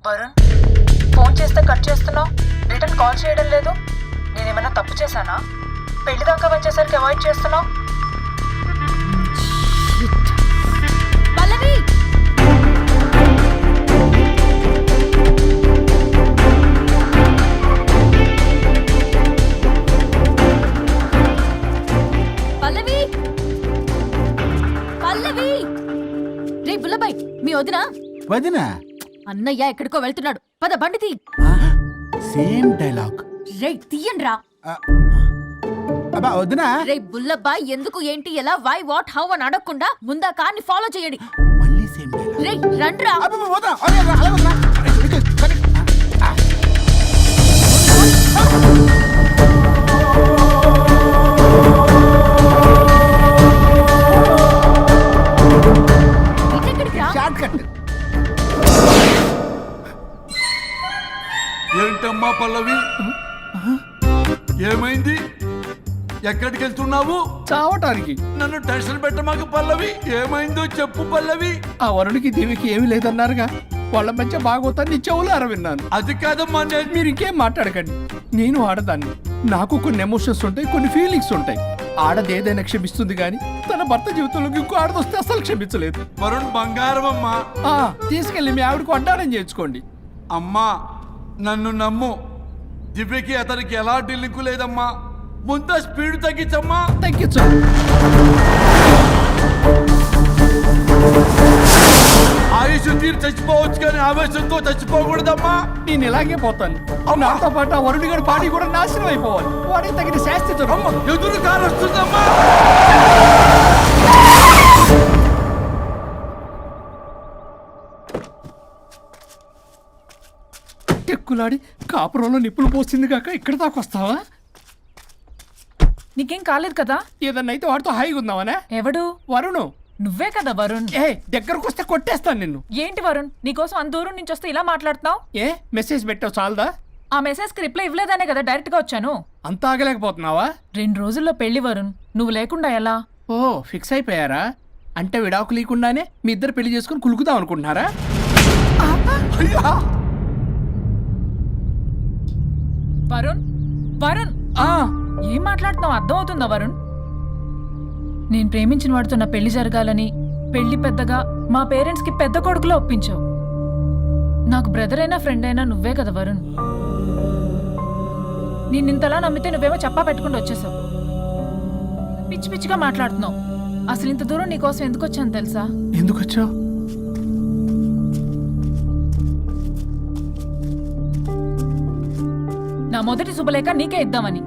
Varun, phone చేస్తే cut చేస్తున్నావు, return call చేయడం లేదు. నేనేమైనా తప్పు చేశానా? పెళ్లి దాకా వచ్చేసరికి అవాయిడ్ చేస్తున్నావు. పల్లవి, పల్లవి, పల్లవి. రే బుల్లబాయ్, మీ వదినా? వదినా? అన్నయ్య ఎక్కడికో వెళ్తున్నాడు, పద బండి తీ. Same dialogue. రే తీయండి రా. అబ్బా వదినా. రే బుల్లబాయ్, ఎందుకు ఏంటి ఎలా వై వాట్ హౌ అని అడగకుండా ముందా కార్ని ఫాలో చేయండి. మళ్ళీ సేమ్ డైలాగ్. రే రండ్రా. అబ్బా వదినా, అలా వదినా. ఇటెక్కడికి రా. Short cut. ఏంటమ్మా పల్లవి, ఏమైంది? ఎక్కడికి వెళ్తున్నావు? చావటానికి. నన్ను టెన్షన్ పెట్టమాకు పల్లవి. ఏమైందో చెప్పు పల్లవి. ఆ వరుడికి దేవికి ఏమీ లేదన్నారుగా, వాళ్ళ మధ్య బాగోతా నీ చెవులార విన్నాను. అది కాదమ్మా, నేను మీరు ఇంకేం మాట్లాడకండి. నేను ఆడదాన్ని, నాకు కొన్ని ఎమోషన్స్ ఉంటాయి, కొన్ని ఫీలింగ్స్ ఉంటాయి. ఆడది ఏదైనా క్షమిస్తుంది కానీ తన భర్త జీవితంలోకి ఇంకో ఆడదొస్తే అసలు క్షమించలేదు. వరుణ్ బంగారం అమ్మా. తీసుకెళ్ళి మీ ఆవిడకు అడ్డానం చేయించుకోండి. అమ్మా నన్ను నమ్ము, దివ్యకి అతనికి ఎలా లింకు లేదమ్మా. ముందు స్పీడ్ తగ్గించమ్మా. తగ్గించు. ఆయుష్ తీరు చచ్చిపోవచ్చు కానీ ఆవేశంతో చచ్చిపోకూడదమ్మా. నేను ఇలాగే పోతాను. నాతో పాటు ఆ వరుడి గారి బాడీ కూడా నాశనం అయిపోవాలి. వాడికి తగిన శాస్తి దొరకదు. ఎదురు కారు వస్తుందమ్మా. ఎక్కులాడి కాపురంలో నిప్పులు పోసింది కాక ఇక్కడ దాకా వస్తావా? నీకేం కాలేదు కదా? ఏదన్నా అయితే వాడితో హాయిగా ఉందామనే. ఎవడు? వరుణు. నువ్వే కదా వరుణ్. దగ్గరకు వస్తే కొట్టేస్తాను నిన్ను. ఏంటి వరుణ్, నీకోసం అంత దూరం నుంచి వస్తే ఇలా మాట్లాడుతున్నావు? మెసేజ్ పెట్టావు చాలదా? ఆ మెసేజ్ కి రిప్లై ఇవ్వలేదనే కదా డైరెక్ట్ గా వచ్చాను. అంత ఆగలేకపోతున్నావా? 2 రోజుల్లో పెళ్లి వరుణ్, నువ్వు లేకుండా ఎలా? ఓ ఫిక్స్ అయిపోయారా? అంటే విడాకు లేకుండానే మీ ఇద్దరు పెళ్లి చేసుకుని కులుకుదాం అనుకుంటున్నారా? వరుణ్, వరుణ్, ఏం మాట్లాడుతున్నావు? అర్థం అవుతుందా వరుణ్? నేను ప్రేమించిన వాడితో నా పెళ్లి జరగాలని పెళ్లి పెద్దగా మా పేరెంట్స్ కి పెద్ద కొడుకులో ఒప్పించావు. నాకు బ్రదర్ అయినా ఫ్రెండ్ అయినా నువ్వే కదా వరుణ్. నిన్నింతలా నమ్మితే నువ్వేమో చెప్పా పెట్టుకుంటూ వచ్చేసావు. పిచ్చి పిచ్చిగా మాట్లాడుతున్నావు. అసలు ఇంత దూరం నీకోసం ఎందుకు వచ్చాను తెలుసా? ఎందుకు వచ్చావు? నా మొదటి శుభలేఖ నీకే ఇద్దామని.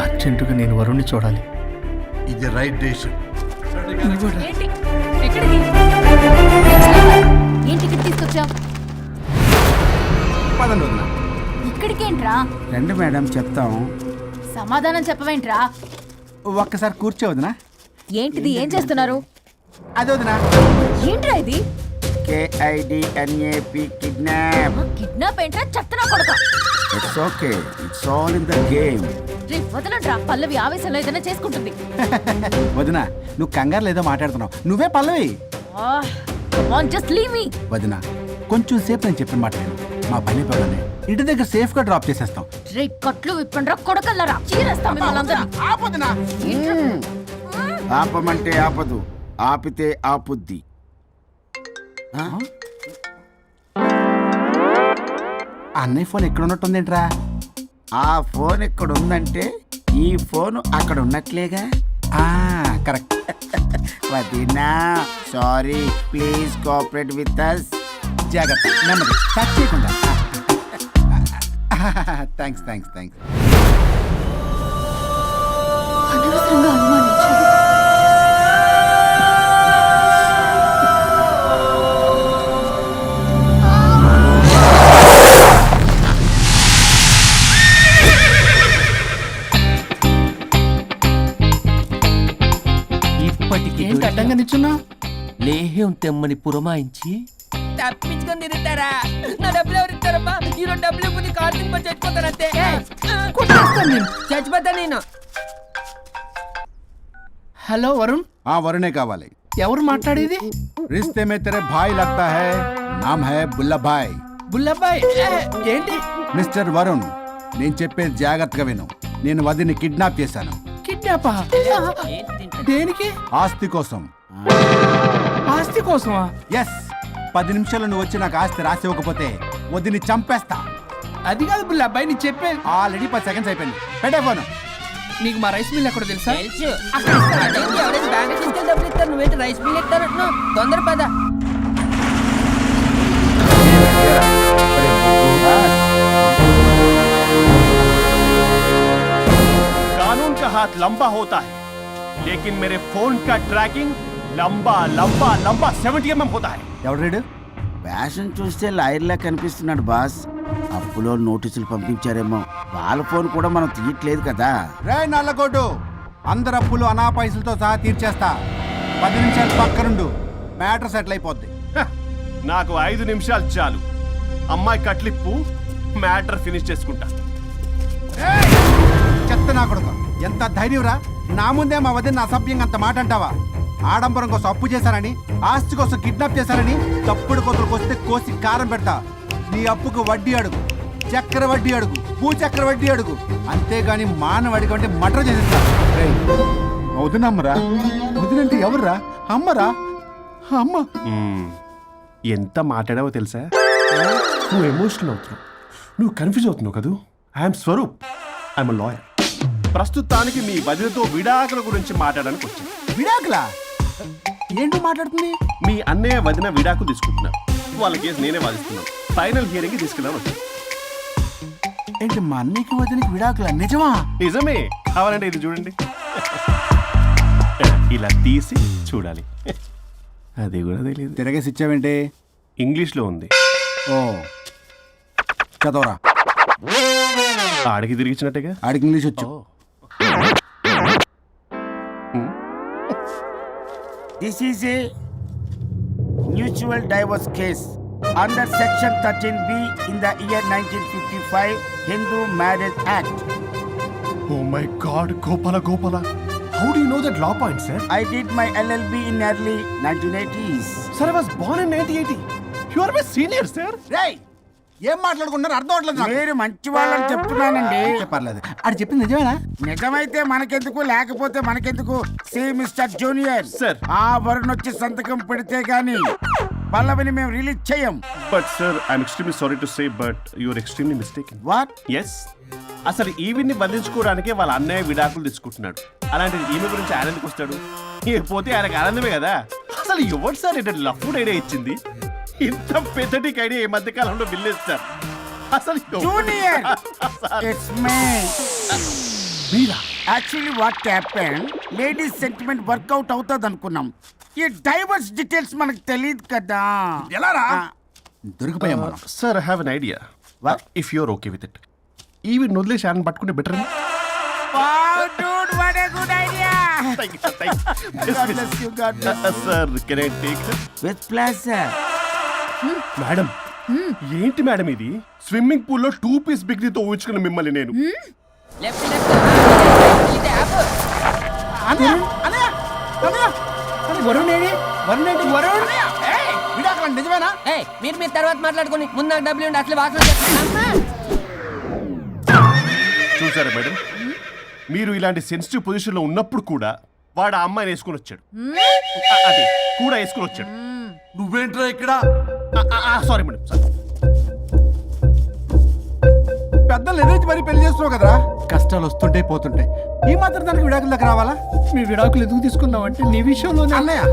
అర్జెంటుగా నేను వరుణ్ణి చూడాలి. ఇది రైట్ డెసిషన్. ఏంటి? ఎక్కడికి? ఏంటి ఇక్కడ తీసుకొచ్చావు? పదండి వదినా. ఇక్కడికేంట్రా? రండి మేడం చెప్తాం. సమాధానం చెప్పవేంట్రా? ఒక్కసారి కూర్చో వదినా. ఏంటిది? ఏం చేస్తున్నారు? అదే వదినా. ఏంట్రా ఇది? KIDNAP kidnap. కిడ్నాప్ ఏంట్రా? చెత్తనా కొడక. It's okay, it's all in the game. రే వదలండ్రా, పల్లవి ఆవేశంలో ఏదైనా చేసుకుంటుంది. వదినా నువ్వు కంగారు లేదో మాట్లాడుతున్నావు. నువ్వే పల్లవి. Just leave me. వదినా కొంచెం సేపు నేను చెప్పిన మాట విను. మా పని పిల్లల్ని ఇంటి దగ్గర సేఫ్ గా డ్రాప్ చేసేస్తాం. రే కట్లు విప్పండ్రా కొడకల్లరా, చీరేస్తాం మిమ్మల్ని అందరినీ. ఆపొదినా. ఆపమంటే ఆపదు, ఆపితే ఆపుద్ది. అన్నయ్య ఫోన్ ఎక్కడ ఉన్నట్టుందేంట్రా? ఆ ఫోన్ ఇక్కడ ఉందంటే ఈ ఫోన్ అక్కడ ఉన్నట్లేగా. కరెక్ట్. వదినా sorry, please cooperate with us. జాగ్రత్త, నెమ్మది, టచ్ చేయకుండా. Thanks thanks thanks. అనవసరంగా అనుమానించాడు. ఏంటి అడ్డంగా నిచ్చున్నా? లేహ్యం తెమ్మని పురమాయించి తప్పించుకొని తింటారా? నా డబ్బులు ఎవరు ఇస్తారమ్మా? ఈరోజు డబ్బులు ఇవ్వని కార్తీక్ పని చచ్చిపోతారంతే. చచ్చిపోతా నేను. హలో వరుణ్, వరుణే కావాలి. ఎవరు మాట్లాడేది? रिश्ते में तेरे भाई लगता है, नाम है बुल्ला भाई. బుల్లబ్బాయ్. ఏంటి? మిస్టర్ వరుణ్, నేను చెప్పేది జాగ్రత్తగా విను. నేను వదిని కిడ్నాప్ చేశాను. కిడ్నాపా? దేనికి? ఆస్తి కోసం. ఆస్తి కోసమా? ఎస్, 10 నిమిషాలు నువ్వు వచ్చి నాకు ఆస్తి రాసి ఇవ్వకపోతే వదిని చంపేస్తా. అది కాదు బుల్లబ్బాయ్, నీ చెప్పేది. ఆల్రెడీ 10 సెకండ్స్ అయిపోయింది. పెట్టే ఫోను. నీకు మా రైస్ మిల్ ఎక్కడ తెలుసా? తెలుసు. అదేంటి, ఎవరైనా బ్యాంక్ తీసుకెళ్ళి డబ్బులు ఇస్తారు, నువ్వేంటి రైస్ మిల్ ఇస్తారంటున్నావు? తొందర పద. कानून का हाथ लंबा होता है, लेकिन मेरे फोन का ट्रैकिंग लंबा लंबा लंबा 70 mm होता है. ఎవడు రీడు? ఫ్యాషన్ చూస్తే లాయర్లా కనిపిస్తున్నాడు బాస్. అప్పులో నోటీసులు పంపించారేమో, వాళ్ళ ఫోన్ కూడా మనం తీయట్లేదు కదా. రే నల్లగోడు, అందరు అప్పులు అనా పైసలతో సహా తీర్చేస్తా. 10 నిమిషాలు పక్కనుండు, మ్యాటర్ సెటిల్ అయిపోద్ది. హ, నాకు 5 నిమిషాలు చాలు. అమ్మాయి కట్లిప్పు, మ్యాటర్ ఫినిష్ చేసుకుంటా. చెత్త నా కొడుకు, ఎంత ధైర్యంరా! నా ముందే మా వదిన అసభ్యంగా అంత మాట అంటావా? ఆడంబరం కోసం అప్పు చేశారని, ఆస్తి కోసం కిడ్నాప్ చేశారని తప్పుడు కొతులకు వస్తే కోసి కారం పెడతా. నీ అప్పుకు వడ్డీ అడుగు, చక్కెర వడ్డీ అడుగు, భూచక్ర వడ్డీ అడుగు, అంతేగాని మానవ అడిగి అంటే మటర్ చేసేస్తా. వదినమ్మరా? వదినంటే ఎవర్రా? అమ్మరా? అమ్మ. ఎంత మాట్లాడావో తెలుసా? నువ్వు ఎమోషనల్ అవుతున్నావు, నువ్వు కన్ఫ్యూజ్ అవుతున్నావు కదూ. I'm Swaroop, I'm lawyer. ప్రస్తుతానికి మీ వదినతో విడాకుల గురించి మాట్లాడడానికి వచ్చాను. విడాకులా? ఏంటో మాట్లాడుతుంది? మీ అన్నయ్య వదిన విడాకులు తీసుకుంటున్నారు, వాళ్ళ కేసు నేనే వాదిస్తున్నాను. ఫైనల్ హియరింగ్ తీసుకెళ్ళాను వచ్చాను. ఏంటి మా అన్నయ్యకి వదినకి విడాకులా? నిజమా? నిజమే, కావాలంటే ఇది చూడండి. ఇలా తీసి చూడాలి. అది కూడా తెలియదు. తిరగేసి ఇచ్చావేంటి? ఇంగ్లీష్లో ఉంది. ఓ, చదవరా. ఆడికి తిరిగిచ్చినట్టుగా. ఆడికి ఇంగ్లీష్ వచ్చు. This is a mutual divorce case under section 13B in the year 1955 Hindu Marriage Act. Oh my God, Gopala. How do you know that law point, sir? I did my LLB in early 1980s. Sir, I was born in 1980. You are my senior, sir. రేయ్, ఏం మాట్లాడుకున్నారు అర్థం అవట్లేదు నాకు. మీరు మంచి వాళ్ళని చెప్తున్నానండి. పర్లేదు, ఆడు చెప్పింది నిజమేనా? నిజమైతే మనకెందుకు, లేకపోతే మనకెందుకు? See mister junior, Sir. ఆ వరుణ్ వచ్చి సంతకం పెడితే గాని పల్లవిని మేము రిలీజ్ చేయం. But sir, I'm extremely sorry to say, but you're extremely mistaken. What? Yes. అసలు ఈవిడ్ని బంధించుకోవడానికే వాళ్ళ అన్నయ్య విడాకులు తీసుకుంటున్నాడు. అలాంటి ఈమె గురించి ఆనందకు వస్తాడు. పోతే ఆయనకు ఆనందమే కదా. అసలు ఎవరు సార్ ఏంటంటే లఫ్డ్ ఐడియా ఇచ్చింది? ఇంత పెద్దటికి ఐడియా ఈ మధ్య కాలంలో విల్లేస్తారు. అసలు జూనియర్, ఇట్స్ మీ. మీరా? Actually what happen, ladies sentiment work out అవుతుంది అనుకున్నాం. ఈ డైవర్స్ డీటెయిల్స్ మనకు తెలియదు కదా. ఎలా రా? దొరికిపోయాం మనం. Sir, I have an idea. What? If you're okay with it, ఈవిడ్ని వదిలేసి ఆయన పట్టుకుంటే better. Dude, what a good idea. God bless you, God bless you. Sir, can I take? With pleasure. Madam, ఏంటి మేడం ఇది? Swimming pool లో 2 piece బిగ్నీతో ఊహించుకున్న మిమ్మల్ని నేను. Left left. ఇది యాప్. వరుణ్ ఏడి? వరుణ్ ఏంటి? వరుణ్ విడాకులా? నిజమేనా? ఏయ్, మీరు తర్వాత మాట్లాడుకొని ముందు నాకు డబ్బులు ఉండి అసలు వాసన చేస్తాను. చూసారా మేడం, మీరు ఇలాంటి సెన్సిటివ్ పొజిషన్ లో ఉన్నప్పుడు కూడా వాడు ఆ అమ్మాయిని వేసుకుని వచ్చాడు. అదే కూడా వేసుకుని వచ్చాడు. నువ్వేంట్రా ఇక్కడ? Sorry madam, sorry. పెద్దలు ఎదురు మరి పెళ్లి చేస్తున్నావు కదరా. కష్టాలు వస్తుంటే పోతుంటాయి, ఈ మాత్రం దానికి విడాకుల దగ్గర రావాలా? మీ విడాకులు ఎందుకు తీసుకున్నావంటే నీ విషయంలోనే. అన్నయ్య,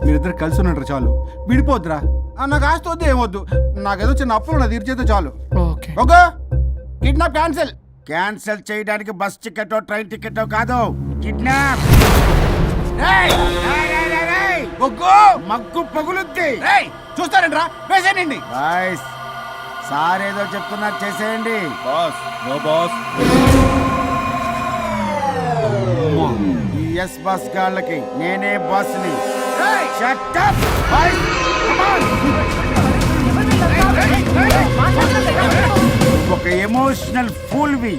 మీరిద్దరు కలిసి ఉన్నట్టు చాలు, విడిపోద్దురా. నాకు ఆస్తి వద్దు, ఏమొద్దు. నాకేదో చిన్న అప్పులు నా తీర్చేదో చాలు. Okay. Okay, kidnap cancel. Cancel చేయడానికి బస్ టికెట్ ట్రైన్ టికెట్ కాదు, కిడ్నాప్. మగ్గు పగులుద్ది. చూస్తారంట్రా, వేసేయండి. బాయ్స్, సార్ ఏదో చెప్తున్నారు, చేసేయండి. Boss, no boss. ఈ ఎస్ బస్ గాళ్ళకి నేనే బాస్ని. Shut up, boys. Come on. ఒక ఎమోషనల్ ఫూల్వి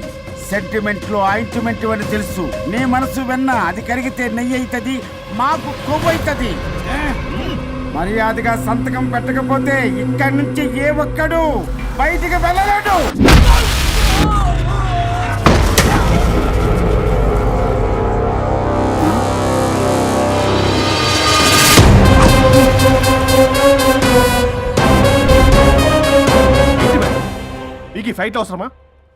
సెంటిమెంట్లు ఆయింట్మెంట్ అని తెలుసు. నీ మనసు వెన్న, అది కరిగితే నెయ్యి అవుతుంది, మాకు కొవ్వు అవుతుంది. మర్యాదగా సంతకం పెట్టకపోతే ఇక్కడి నుంచి ఏ ఒక్కడు బయటికి వెళ్ళలేడు. మీకు ఈ ఫైట్ అవసరమా?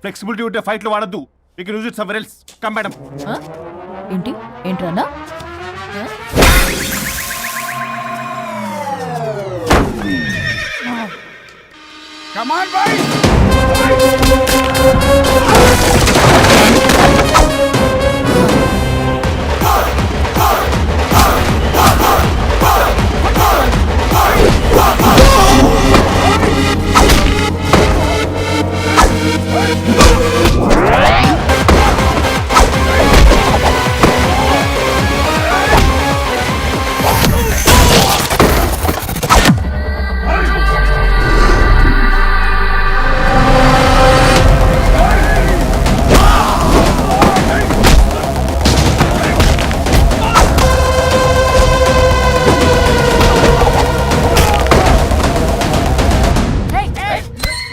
ఫ్లెక్సిబిలిటీ ఉంటే ఫైట్లు వాడద్దు. మీకు use it somewhere else. Come madam. ఆ? ఏంటి ఏంట్రన్నా కమాన్ బాయ్.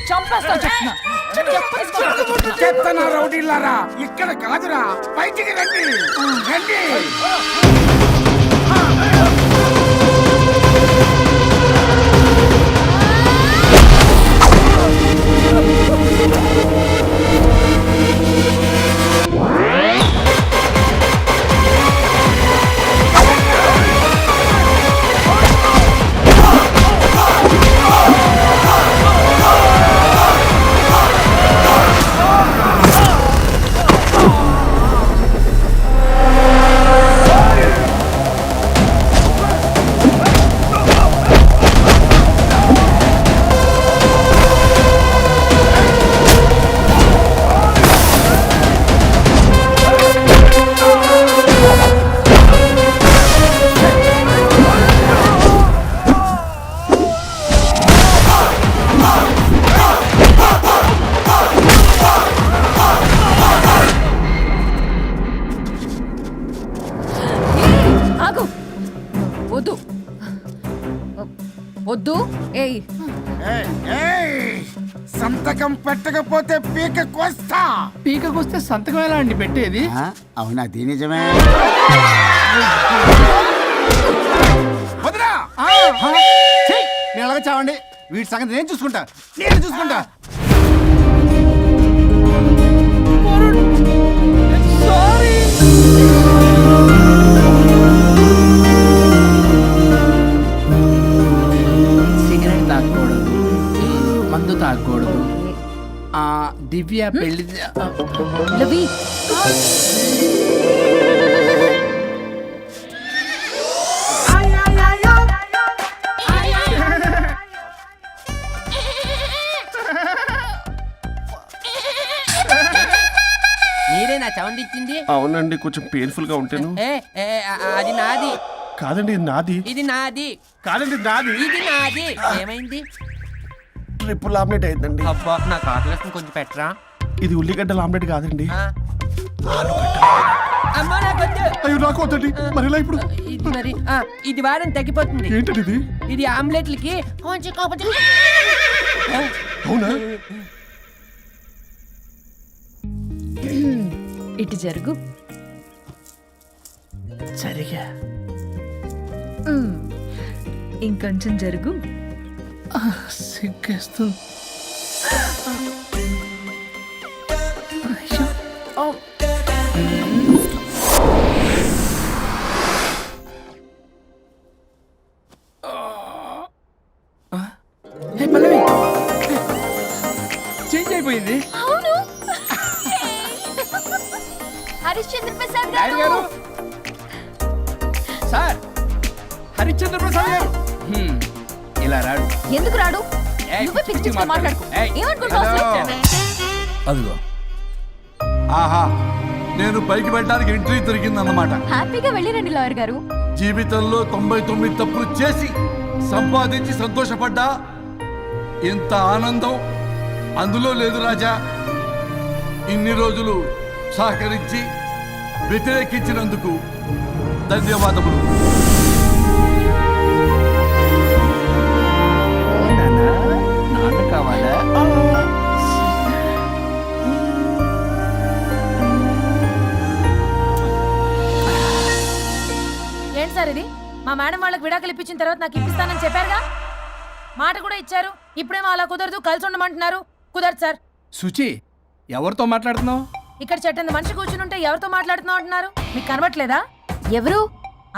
చంపేస్తా చెప్తున్నా. చెప్తానా రౌడీలారా, ఇక్కడ కాదురా, బయటికి రండి రండి. ఆగు, వద్దు వద్దు. ఏయ్ ఏయ్, ఏయ్, సంతకం పెట్టకపోతే పీక కోస్తా. పీకకొస్తే సంతకం ఎలా అండి పెట్టేది? అవునా, అది నిజమే. వదినా, నేను ఎలాగ చావండి, వీటి సంగతి నేను చూసుకుంటా, నేను చూసుకుంటా. సిగరెట్ తాగకూడదు, మందు తాగకూడదు. దివ్య పెళ్లి లవి. మీరే నా సౌండ్ ఇచ్చింది. అవునండి, కొంచెం పెయిన్ఫుల్ గా ఉంటాను. అది నాది. కాదండి, ఇది నాది. ఇది నాది. కాదండి, ఇది నాది. ఇది నాది. ఏమైంది? ట్రిపుల్ ఆమ్లెట్ అయిందండి. అబ్బా, నాకు ఆకలిస్తుంది, కొంచెం పెట్టరా. ఇది ఉల్లిగడ్డల ఆమ్లెట్ కాదండి. ఆ. అమ్మా, నాకొద్దు. అయ్యో, నాకు వద్దండి. మరి ఇలా ఇప్పుడు ఇది మరి ఇది వారం తగ్గిపోతుంది. ఏంటది ఇది? ఇది ఆమ్లెట్లకి కొంచెం కాకపోతే. అవునా? ఇటు జరుగు. సరిగా ఇంకొంచెం జరుగు. సిగ్గేస్తుంది. పల్లవి చేంజ్ అయిపోయింది. అవును. హరిశ్చంద్ర ప్రసాద్ డాడీ గారు. గారు, సార్, హరిశ్చంద్ర ప్రసాద్ గారు. ఇలా రాడు. ఎందుకు రాడు? ఏయ్, నువ్వే పిచ్చి పిచ్చిగా మాట్లాడుకో. ఏయ్, ఏమనుకుంటావు అసలు? అదిగో, ఆహా, నేను పైకి వెళ్ళడానికి ఎంట్రీ దొరికిందన్నమాట. హ్యాపీగా వెళ్ళిరండి లాయర్ గారు. జీవితంలో 99 తప్పులు చేసి సంపాదించి సంతోషపడ్డా ఇంత ఆనందం అందులో లేదు రాజా. ఇన్ని రోజులు సహకరించి వ్యతిరేకించినందుకు ధన్యవాదములు. నాన్న కావాలా ఏంటి సార్ ఇది? మా మేడం వాళ్ళకి విడాకులు ఇప్పించిన తర్వాత నాకు ఇప్పిస్తానని చెప్పారుగా, మాట కూడా ఇచ్చారు. ఇప్పుడేమో అలా కుదరదు, కలిసి ఉండమంటున్నారు. కుదరదు సార్. సుచి ఎవరితో మాట్లాడుతున్నావు? ఇక్కడ చెట్టంత మనిషి కూర్చుని ఉంటే ఎవరితో మాట్లాడుతున్నావు అంటున్నారు? మీకు కనబట్లేదా? ఎవరు?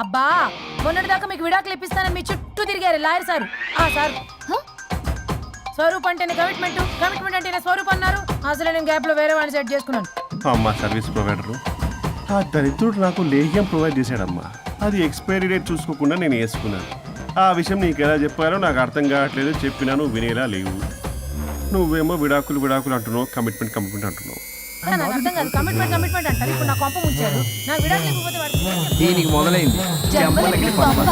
అబ్బా, మొన్నటిదాకా మీకు విడాకులు ఇప్పిస్తానని మీ చుట్టూ తిరిగారు లాయర్ సారు. ఆ సార్ స్వరూప్ అంటేనే కమిట్మెంట్, కమిట్మెంట్ అంటేనే స్వరూప్ అన్నారు. అసలు నేను గ్యాప్ లో వేరే వాడిని సెట్ చేసుకున్నాను. అమ్మా సర్వీస్ ప్రొవైడరు ఆ దరిద్రుడు నాకు లేహ్యం ప్రొవైడ్ చేశాడమ్మా. అది ఎక్స్పైరీ డేట్ చూసుకోకుండా నేను వేసుకున్నాను. ఆ విషయం నీకు ఎలా చెప్పారో నాకు అర్థం కావట్లేదు. చెప్పినాను వినేలా లేవు. నువ్వేమో విడాకులు విడాకులు అంటున్నావు, కమిట్మెంట్ కమిట్మెంట్ అంటున్నావు. నాకు అర్థం కాదు. కమిట్మెంట్ కమిట్మెంట్ అంటారు. ఇప్పుడు నా కొంప ముంచారు. నాకు విడాకులు ఇవ్వకపోతే వాడికి దీనికి మొదలైంది జంబలకి పంప.